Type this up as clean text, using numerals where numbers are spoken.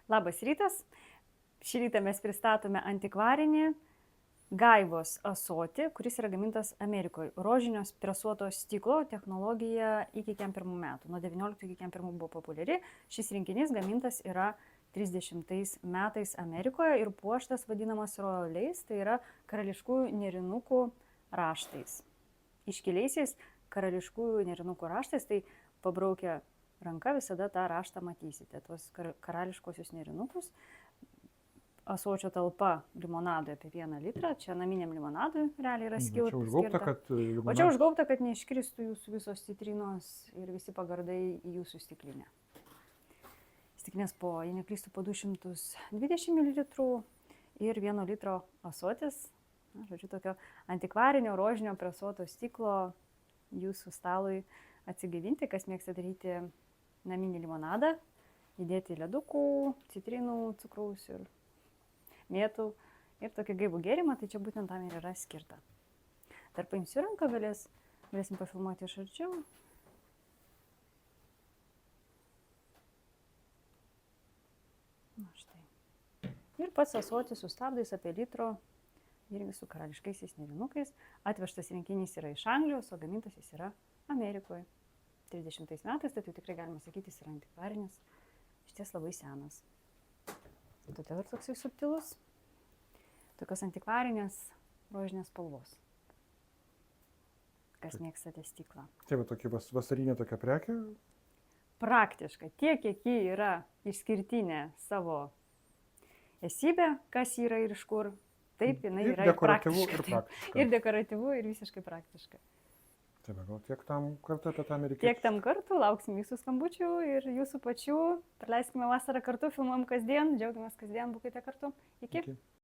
Labas rytas. Šį rytą mes pristatome antikvarinį gaivos ąsotį, kuris yra gamintas Amerikoje. Rožinio presuoto stiklo technologija iki 41 metų. Nuo 19 iki 41 buvo populiari. Šis rinkinys gamintas yra 30 metais Amerikoje ir puoštas vadinamas rojaliais, tai yra karališkųjų nėrinukų raštais. Iškiliaisiais karališkųjų nėrinukų raštais, tai pabraukę ranka visada tą raštą matysite. Tuos karališkosius nėrinukus. Ąsočio talpa limonadui apie 1 litrą. Čia naminiam limonadui realiai yra skirta. O čia užgaubta, kad neiškristų jūsų visos citrinos ir visi pagardai į jūsų stiklinę. Stiklinės po, jei neklystų, po 220 ml ir 1 litro ąsotis. Žodžiu, tokio antikvarinio rožinio presuoto stiklo jūsų stalui atsigaivinti, kas mėgsta daryti naminį limonadą, įdėti ledukų, citrinų, cukraus ir mėtų ir tokį gaivų gėrimą, tai čia būtent tam ir yra skirta. Dar paimsiu ranką, galėsim pafilmuoti iš arčiau. Na, štai. Ir pats ąsotis su stabdais apie litro, irgi su karališkaisiais nėrinukais. Atvežtas rinkinys yra iš Anglijos, o gamintas jis yra Amerikoje. 30 metais, tai tikrai galima sakyti, jis yra antikvarinis, išties labai senas. Todėl ir toksai subtilus, tokios antikvarinės rožinės spalvos. Kas mėgstate stiklą? Tai va tokia vasarinė tokia prekė? Praktiškai, tiek, kiek ji yra išskirtinė savo esybę, kas yra ir iš kur, taip jinai yra ir praktiška. Ir dekoratyvu, ir visiškai praktiška. Tai gal tiek tam kartą apie tą amerikiečių. Tiek tam kartų, lauksim jūsų skambučių ir jūsų pačių. Praleiskime vasarą kartu, filmuojam kasdien, džiaugiamės kasdien, būkite kartu. Iki.